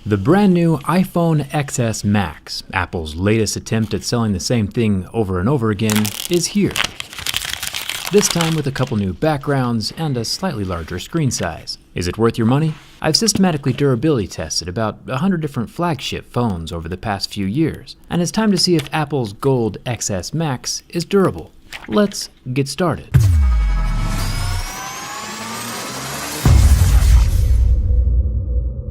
The brand new iPhone XS Max, Apple's latest attempt at selling the same thing over and over again, is here. This time with a couple new backgrounds and a slightly larger screen size. Is it worth your money? I've systematically durability tested about 100 different flagship phones over the past few years, and it's time to see if Apple's Gold XS Max is durable. Let's get started.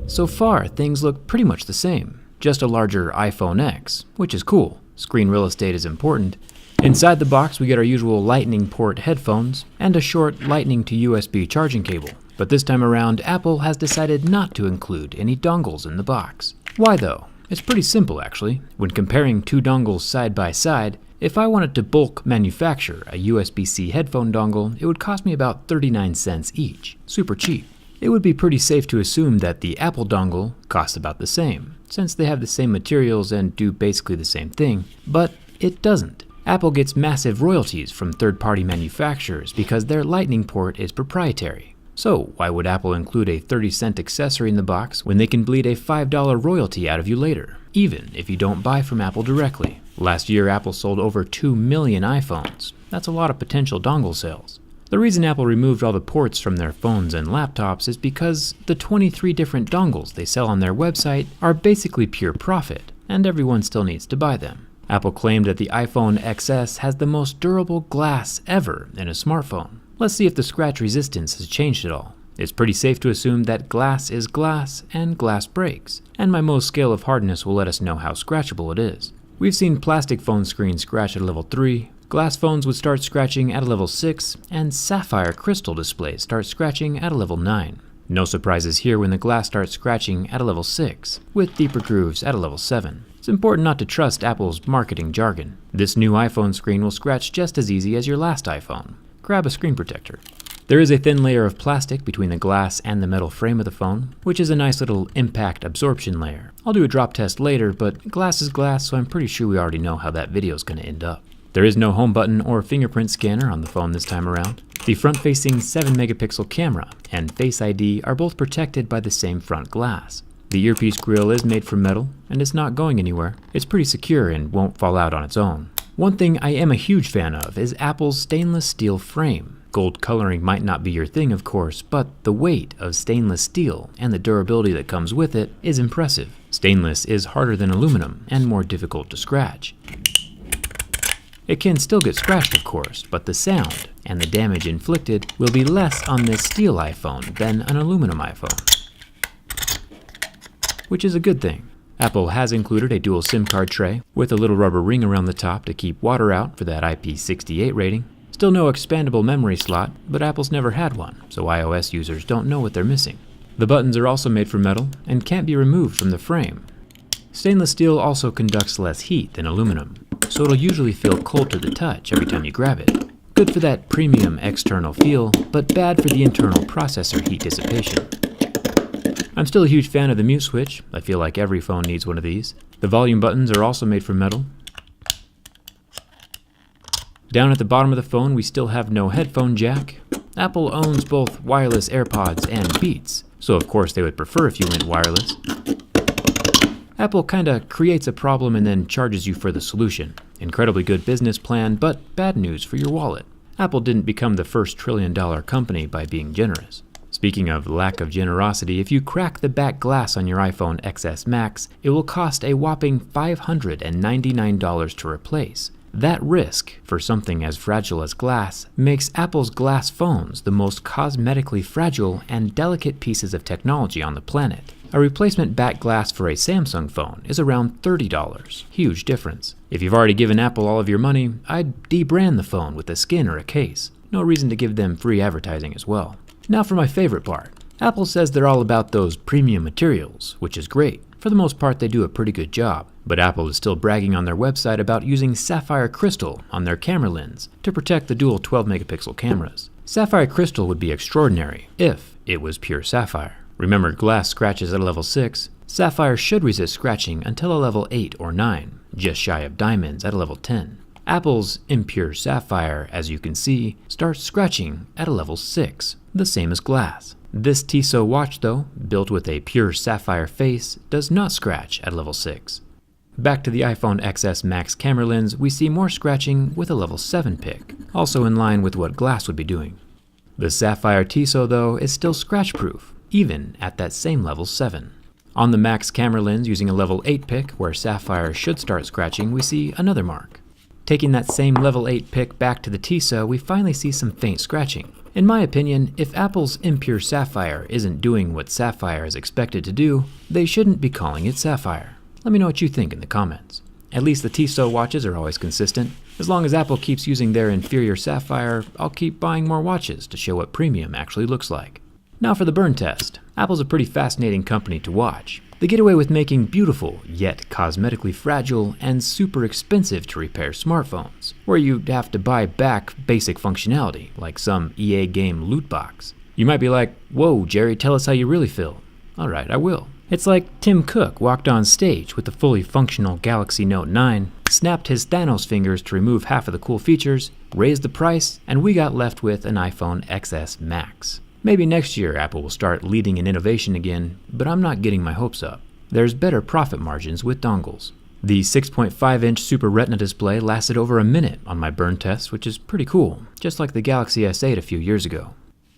So far, things look pretty much the same, just a larger iPhone X, which is cool. Screen real estate is important. Inside the box, we get our usual Lightning port headphones and a short Lightning to USB charging cable. But this time around, Apple has decided not to include any dongles in the box. Why though? It's pretty simple actually. When comparing two dongles side by side, if I wanted to bulk manufacture a USB-C headphone dongle, it would cost me about 39 cents each. Super cheap. It would be pretty safe to assume that the Apple dongle costs about the same, since they have the same materials and do basically the same thing, but it doesn't. Apple gets massive royalties from third-party manufacturers because their Lightning port is proprietary. So why would Apple include a 30-cent accessory in the box when they can bleed a $5 royalty out of you later, even if you don't buy from Apple directly? Last year, Apple sold over 2 million iPhones. That's a lot of potential dongle sales. The reason Apple removed all the ports from their phones and laptops is because the 23 different dongles they sell on their website are basically pure profit, and everyone still needs to buy them. Apple claimed that the iPhone XS has the most durable glass ever in a smartphone. Let's see if the scratch resistance has changed at all. It's pretty safe to assume that glass is glass and glass breaks, and my Mohs scale of hardness will let us know how scratchable it is. We've seen plastic phone screens scratch at a level 3, glass phones would start scratching at a level 6, and sapphire crystal displays start scratching at a level 9. No surprises here when the glass starts scratching at a level 6, with deeper grooves at a level 7. It's important not to trust Apple's marketing jargon. This new iPhone screen will scratch just as easy as your last iPhone. Grab a screen protector. There is a thin layer of plastic between the glass and the metal frame of the phone, which is a nice little impact absorption layer. I'll do a drop test later, but glass is glass, so I'm pretty sure we already know how that video is going to end up. There is no home button or fingerprint scanner on the phone this time around. The front-facing 7-megapixel camera and Face ID are both protected by the same front glass. The earpiece grill is made from metal, and it's not going anywhere. It's pretty secure and won't fall out on its own. One thing I am a huge fan of is Apple's stainless steel frame. Gold coloring might not be your thing, of course, but the weight of stainless steel and the durability that comes with it is impressive. Stainless is harder than aluminum and more difficult to scratch. It can still get scratched, of course, but the sound and the damage inflicted will be less on this steel iPhone than an aluminum iPhone, which is a good thing. Apple has included a dual SIM card tray with a little rubber ring around the top to keep water out for that IP68 rating. Still no expandable memory slot, but Apple's never had one, so iOS users don't know what they're missing. The buttons are also made from metal and can't be removed from the frame. Stainless steel also conducts less heat than aluminum, so it'll usually feel cold to the touch every time you grab it. Good for that premium external feel, but bad for the internal processor heat dissipation. I'm still a huge fan of the mute switch. I feel like every phone needs one of these. The volume buttons are also made from metal. Down at the bottom of the phone, we still have no headphone jack. Apple owns both wireless AirPods and Beats, so of course they would prefer if you went wireless. Apple kinda creates a problem and then charges you for the solution. Incredibly good business plan, but bad news for your wallet. Apple didn't become the first trillion-dollar company by being generous. Speaking of lack of generosity, if you crack the back glass on your iPhone XS Max, it will cost a whopping $599 to replace. That risk, for something as fragile as glass, makes Apple's glass phones the most cosmetically fragile and delicate pieces of technology on the planet. A replacement back glass for a Samsung phone is around $30. Huge difference. If you've already given Apple all of your money, I'd debrand the phone with a skin or a case. No reason to give them free advertising as well. Now for my favorite part. Apple says they're all about those premium materials, which is great. For the most part, they do a pretty good job. But Apple is still bragging on their website about using sapphire crystal on their camera lens to protect the dual 12-megapixel cameras. Sapphire crystal would be extraordinary if it was pure sapphire. Remember, glass scratches at a level 6. Sapphire should resist scratching until a level 8 or 9, just shy of diamonds at a level 10. Apple's impure sapphire, as you can see, starts scratching at a level 6, the same as glass. This Tissot watch though, built with a pure sapphire face, does not scratch at level 6. Back to the iPhone XS Max camera lens, we see more scratching with a level 7 pick, also in line with what glass would be doing. The sapphire Tissot though is still scratch proof, even at that same level 7. On the Max camera lens using a level 8 pick, where sapphire should start scratching, we see another mark. Taking that same level 8 pick back to the Tissot, we finally see some faint scratching. In my opinion, if Apple's impure sapphire isn't doing what sapphire is expected to do, they shouldn't be calling it sapphire. Let me know what you think in the comments. At least the Tissot watches are always consistent. As long as Apple keeps using their inferior sapphire, I'll keep buying more watches to show what premium actually looks like. Now for the burn test. Apple's a pretty fascinating company to watch. They get away with making beautiful, yet cosmetically fragile and super expensive to repair smartphones, where you'd have to buy back basic functionality, like some EA game loot box. You might be like, whoa, Jerry, tell us how you really feel. Alright, I will. It's like Tim Cook walked on stage with the fully functional Galaxy Note 9, snapped his Thanos fingers to remove half of the cool features, raised the price, and we got left with an iPhone XS Max. Maybe next year Apple will start leading in innovation again, but I'm not getting my hopes up. There's better profit margins with dongles. The 6.5-inch Super Retina display lasted over a minute on my burn test, which is pretty cool, just like the Galaxy S8 a few years ago.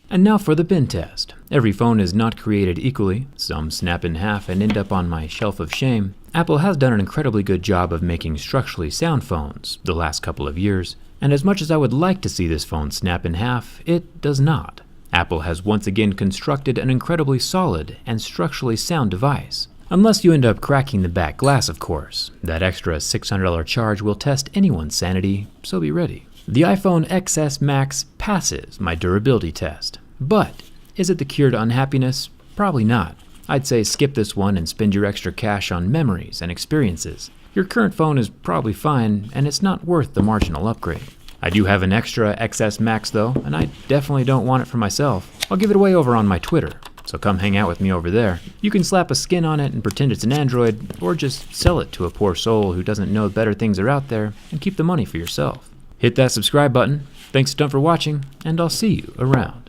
And now for the bin test. Every phone is not created equally. Some snap in half and end up on my shelf of shame. Apple has done an incredibly good job of making structurally sound phones the last couple of years, and as much as I would like to see this phone snap in half, it does not. Apple has once again constructed an incredibly solid and structurally sound device. Unless you end up cracking the back glass, of course. That extra $600 charge will test anyone's sanity, so be ready. The iPhone XS Max passes my durability test. But is it the cure to unhappiness? Probably not. I'd say skip this one and spend your extra cash on memories and experiences. Your current phone is probably fine, and it's not worth the marginal upgrade. I do have an extra XS Max though, and I definitely don't want it for myself. I'll give it away over on my Twitter, so come hang out with me over there. You can slap a skin on it and pretend it's an Android, or just sell it to a poor soul who doesn't know better things are out there and keep the money for yourself. Hit that subscribe button. Thanks a ton for watching, and I'll see you around.